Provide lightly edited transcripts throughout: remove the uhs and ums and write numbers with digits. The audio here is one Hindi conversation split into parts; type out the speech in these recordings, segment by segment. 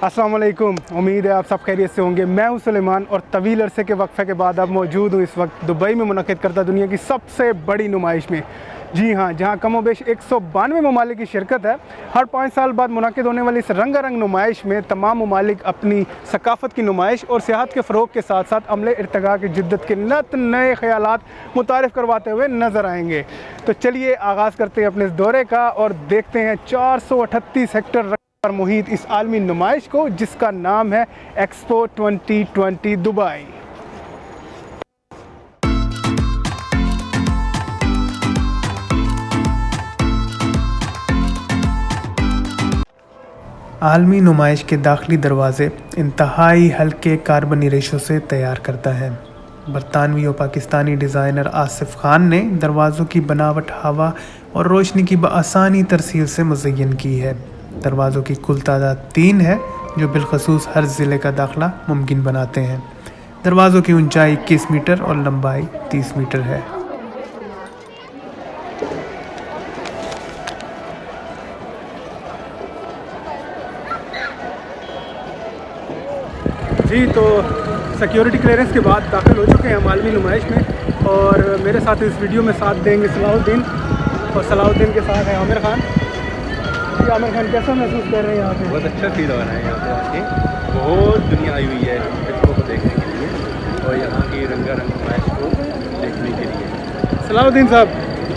अस्सलाम वालेकुम। उम्मीद है आप सब खैरियत से होंगे। मैं हूं सुलेमान और तवील अरसे के वक्फे के बाद अब मौजूद हूं इस वक्त दुबई में मुनक़िद करता दुनिया की सबसे बड़ी नुमाइश में। जी हाँ, जहां कमोबेश 192 ममालिक की शिरकत है। हर 5 साल बाद मुनक़िद होने वाली इस रंगारंग नुमाइश में तमाम ममालिक अपनी सकाफ़त की नुमाइश और सियाहत के फ़रोग़ के साथ साथ अमले इर्तिक़ा की जिद्दत के नए ख़यालात मुतारिफ़ करवाते हुए नज़र आएंगे। तो चलिए आगाज़ करते हैं अपने इस दौरे का और देखते हैं 438 हेक्टर पर मुहित इस आलमी नुमाइश को, जिसका नाम है एक्सपो 2020 दुबई। आलमी नुमाइश के दाखिली दरवाज़े इंतहाई हल्के कार्बनी रेशों से तैयार करता है। बरतानवी और पाकिस्तानी डिज़ाइनर आसिफ खान ने दरवाज़ों की बनावट हवा और रोशनी की बआसानी तरसील से मुज़य्यन की है। दरवाज़ों की कुल तादाद 3 है, जो बिलखसूस हर ज़िले का दाखिला मुमकिन बनाते हैं। दरवाज़ों की ऊंचाई 21 मीटर और लंबाई 30 मीटर है। जी, तो सिक्योरिटी क्लियरेंस के बाद दाखिल हो चुके हैं हम आलमी नुमाइश में और मेरे साथ इस वीडियो में साथ देंगे सलाहुद्दीन, और सलाहुद्दीन के साथ है आमिर खान। जी आमिर खान, कैसा महसूस कर रहे हैं यहाँ पे? बहुत अच्छा फील हो रहा है यहाँ पे आके। बहुत दुनिया आई हुई है एक्सपो को देखने के लिए और यहाँ की रंगारंग नुमाइश को देखने के लिए। सलाहुद्दीन साहब,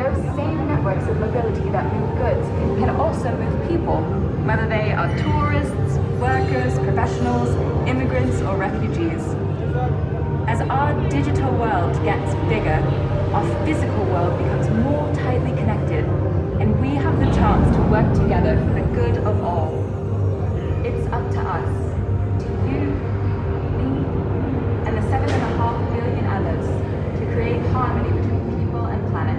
Those same networks of mobility that move goods can also move people, whether they are tourists, workers, professionals, immigrants, or refugees. As our digital world gets bigger, our physical world becomes more tightly connected, and we have the chance to work together for the good of all. It's up to us, to you, me, and the 7.5 billion others, to create harmony between people and planet.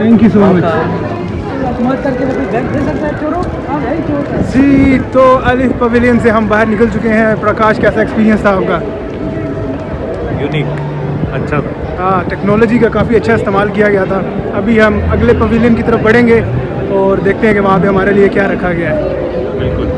Thank you so much. जी तो अलिफ पवेलियन से हम बाहर निकल चुके हैं। प्रकाश, कैसा एक्सपीरियंस था आपका? यूनिक, अच्छा था। हाँ, टेक्नोलॉजी का काफ़ी अच्छा इस्तेमाल किया गया था। अभी हम अगले पवेलियन की तरफ बढ़ेंगे और देखते हैं कि वहाँ पे हमारे लिए क्या रखा गया है। बिल्कुल।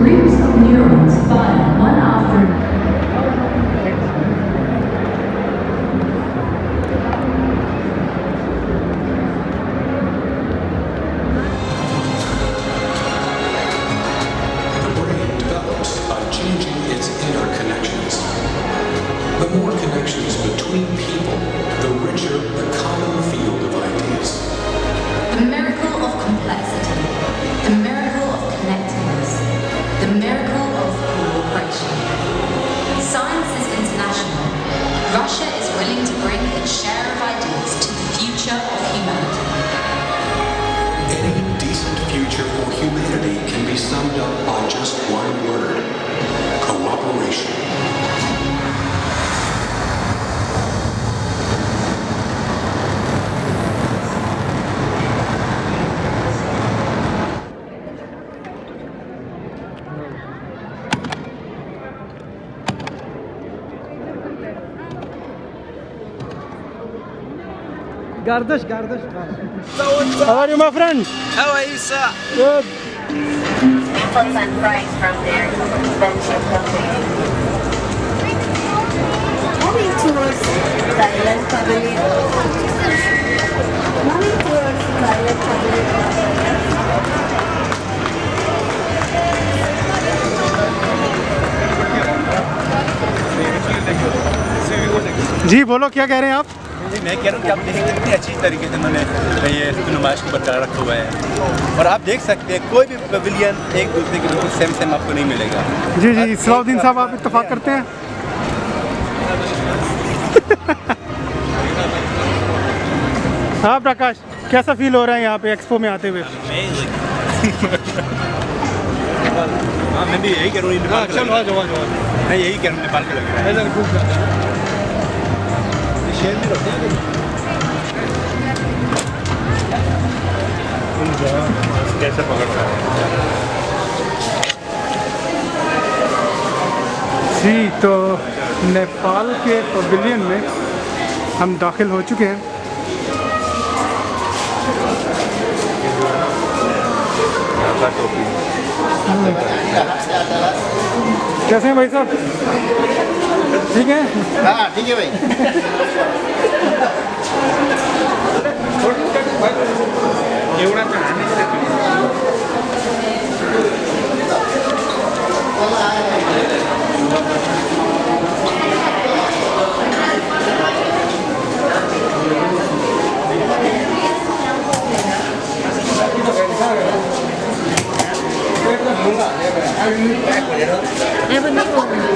Groups of neurons fire one after The brain develops by changing its interconnections. The more connections between people, the richer the common field of ideas. The miracle of complexity, the miracle of connectedness, the miracle of cooperation. Science is international. Russia is willing to bring its share of ideas to the future of humanity. Any decent future for humanity can be summed up by just one word: cooperation. Gardish. How are you, my friend? How are you, sir? Good. Right from there. Moving towards Thailand Pavilion. Moving towards Thailand Pavilion. जी बोलो, क्या कह रहे हैं आप? मैं कह रहा हूँ कि आप देखें कितनी अच्छी तरीके से उन्होंने ये नुमाइश को बरकरार रखा हुआ है। और आप देख सकते हैं कोई भी पवेलियन एक दूसरे के बिल्कुल सेम आपको नहीं मिलेगा। जी सलाउद्दीन साहब, आप इत्तेफाक करते हैं? हाँ प्रकाश, कैसा फील हो रहा है यहाँ पे एक्सपो में आते हुए? हाँ, मैं भी यही कह रहा हूँ, मैं यही कह रहा हूँ, नेपाल के लग रहा है। कैसे पकड़ता है? जी तो नेपाल के पवेलियन में हम दाखिल हो चुके हैं। कैसे हैं भाई साहब? ठीक है? हाँ ठीक है भाई।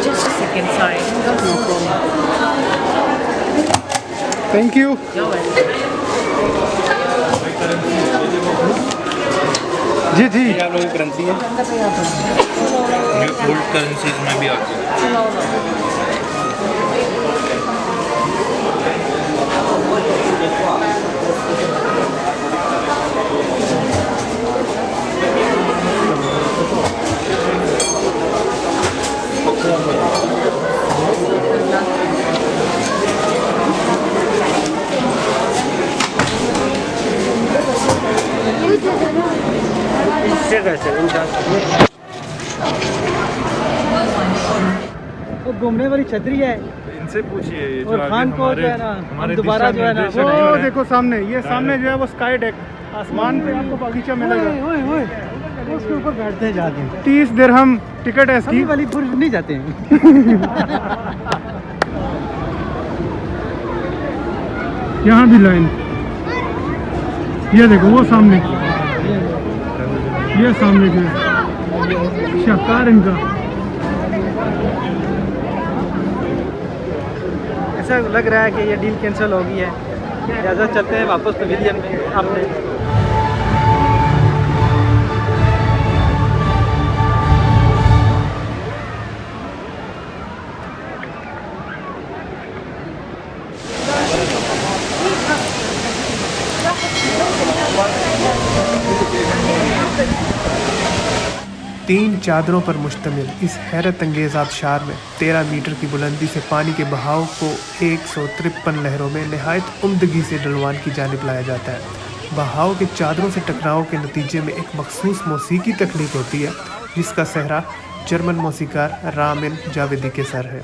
Just a second, sorry. Thank you. जी जी, आप लोगों की करेंसी है, ओल्ड करेंसीज में भी आती है। वो घूमने वाली छतरी है। से पूछिए ये और खान को जो है ना हम दोबारा जो है ना वो देखो सामने, ये सामने जो है वो स्काई डेक, आसमान पे आपको बागीचा मिलेगा। उसके ऊपर बैठते हैं जाके 30 दिरहम टिकट है इसकी। वाली पुर नहीं जाते हैं। यहाँ भी लाइन, ये देखो वो सामने, ये सामने जो है शाहकार इनका। ऐसा लग रहा है कि ये डील कैंसिल हो गई है, लिहाजा चलते हैं वापस पवेलियन में अपने। तीन चादरों पर मुश्तमिल इस हैरत अंगेज़ आबशार में 13 मीटर की बुलंदी से पानी के बहाव को 153 लहरों में नहायत उम्दगी से डलवान की जानिब लाया जाता है। बहाव के चादरों से टकराव के नतीजे में एक मखसूस मौसीकी तख्लीक होती है, जिसका सहरा जर्मन मौसीकार रामिन जावेदी के सर है।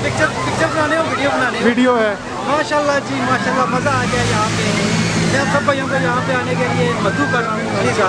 पिक्चर बनाने हो वीडियो बनाने हो? वीडियो है। माशाल्लाह जी माशाल्लाह, मज़ा आ गया यहाँ पे। मैं सब भाइयों को यहाँ पे आने के लिए मधु कर रहा हूँ। प्लीज़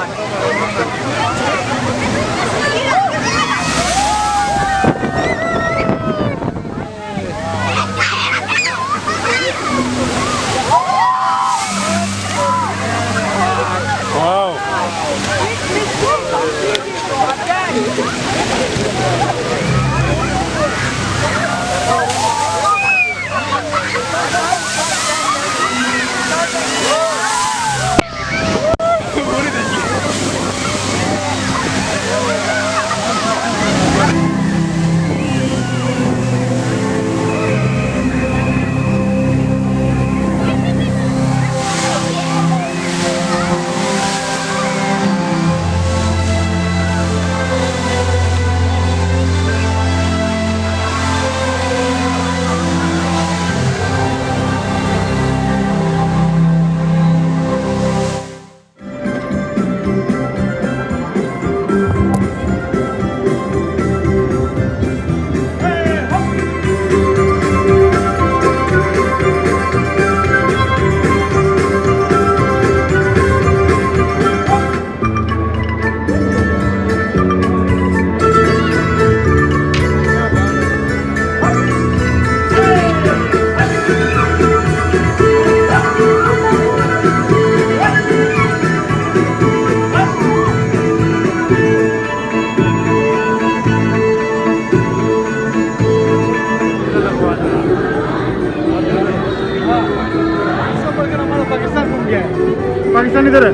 पाकिस्तान इधर है,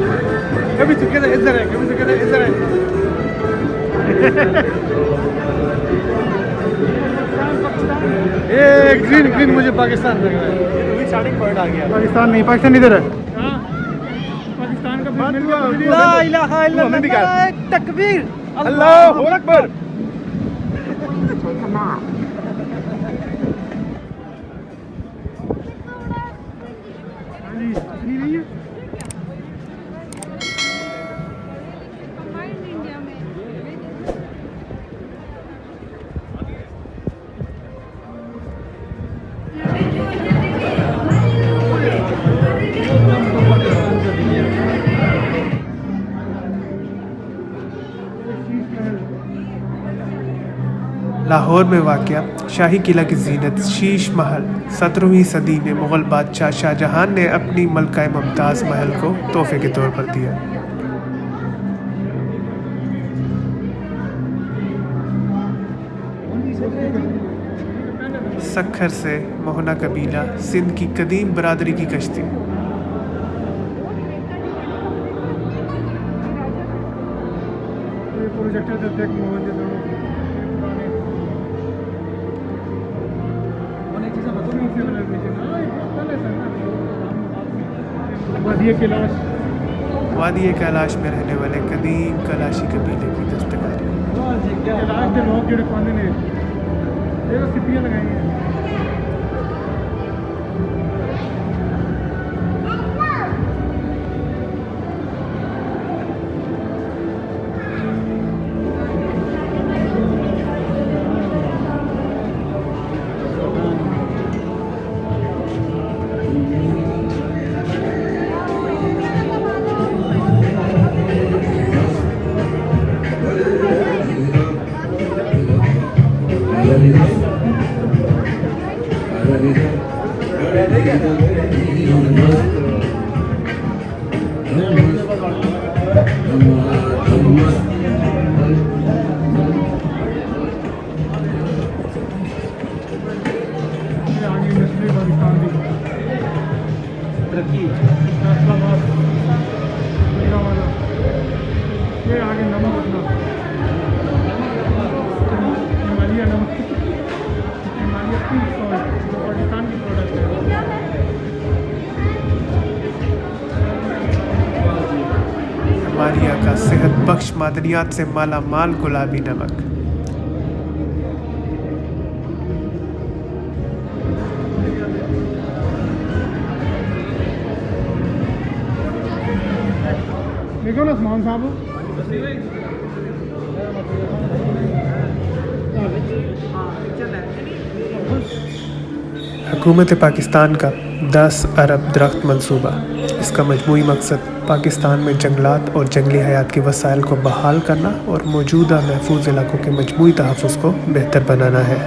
कभी तो कहते इधर है, कभी तो कहते इधर है। ये ग्रीन ग्रीन मुझे पाकिस्तान लग रहा है। स्टार्टिंग पॉइंट आ गया। पाकिस्तान नहीं, पाकिस्तान इधर है। पाकिस्तान का ला इलाहा इल्लल्लाह, तकबीर, अल्लाहू अकबर। लाहौर में वाक़या शाही किला की जीनत शीश महल 17वीं सदी में मुग़ल बादशाह शाहजहां ने अपनी मलका मुमताज़ महल को तोहफे के तौर पर दिया। सखर से मोहना कबीला सिंध की कदीम बरादरी की कश्ती। वादी कैलाश में रहने वाले कदीम कलाशी कबीले की दस्तकारी। हिमालय का सेहत बख्श मादनियात से माला माल गुलाबी नमक। देखो ना उस्मान साहब, हुकूमत पाकिस्तान का 10 अरब दरख्त मंसूबा। इसका मजमूई मकसद पाकिस्तान में जंगलात और जंगली हयात के वसाइल को बहाल करना और मौजूदा महफूज इलाकों के मजमूई तहफ़्फ़ुज़ को बेहतर बनाना है।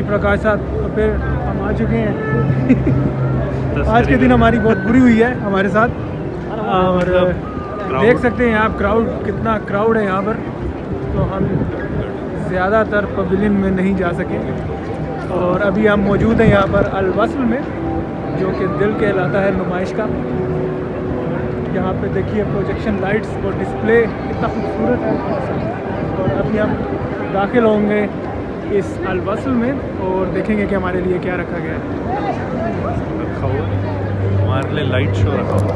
प्रकाश साहब, तो फिर हम आ चुके हैं। आज के दिन हमारी बहुत बुरी हुई है हमारे साथ, और देख सकते हैं यहाँ क्राउड, कितना क्राउड है यहाँ पर। तो हम ज़्यादातर पवेलियन में नहीं जा सके, और अभी हम मौजूद हैं यहाँ पर अल वस्ल में, जो कि दिल कहलाता है नुमाइश का। यहाँ पे देखिए प्रोजेक्शन लाइट्स और डिस्प्ले कितना खूबसूरत है। और अभी हम दाखिल होंगे इस अल वस्ल में और देखेंगे कि हमारे लिए क्या रखा गया है। रखा हुआ हमारे लिए लाइट शो रखा हुआ।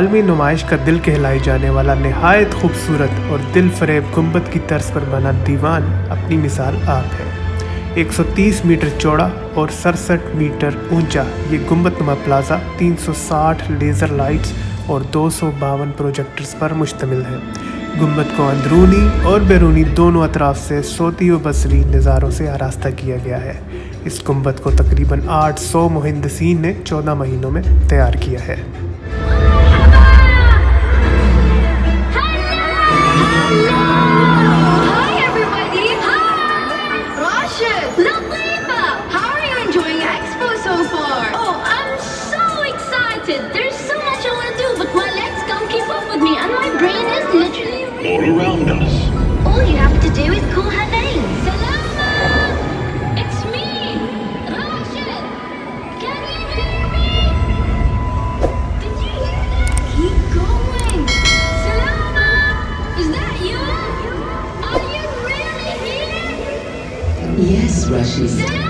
आलमी नुमाइश का दिल कहलाई जाने वाला नहायत खूबसूरत और दिल फरेब गुंबद की तर्ज पर बना दीवान अपनी मिसाल आप है। 130 मीटर चौड़ा और 67 मीटर ऊंचा ये गुंबदनुमा प्लाजा 360 लेज़र लाइट्स और 252 प्रोजेक्टर्स पर मुश्तमिल है। गुंबद को अंदरूनी और बैरूनी दोनों अतराफ से सोती व बसरी नज़ारों से आरास्ता किया गया है। इस गुंबद को तकरीबन 800 मुहंदिसीन ने 14 महीनों में तैयार किया है। Hi everybody! Hi! Rashid! Latifa! How are you enjoying Expo so far? Oh, I'm so excited! There's so much I want to do, but my legs can't keep up with me and my brain is literally... All around us. All you have to do is call her name. Salama! It's me! Rashid! Can you hear me? Did you hear that? Keep going! Salama! Is that you? Are you really here? Yes, Rashid. Salama!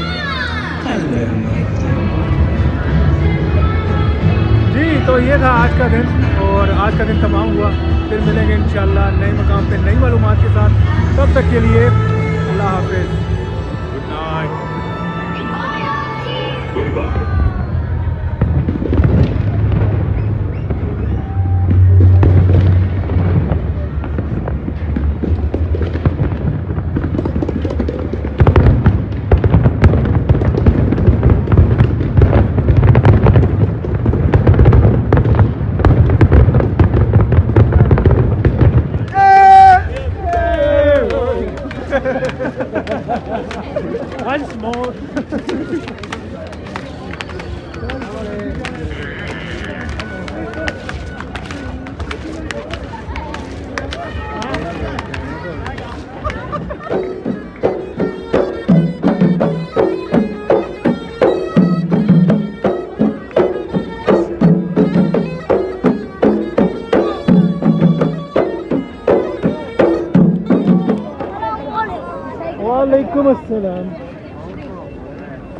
जी तो ये था आज का दिन और आज का दिन तमाम हुआ। फिर मिलेंगे इंशाल्लाह नए मकाम पे नई मालूमात के साथ। तब तक के लिए अल्लाह हाफिज़। Good night. Once more. वालेकुम अस्सलाम।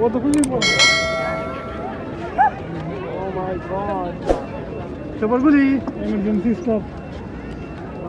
What the fuck? Oh my god. Emergency stop.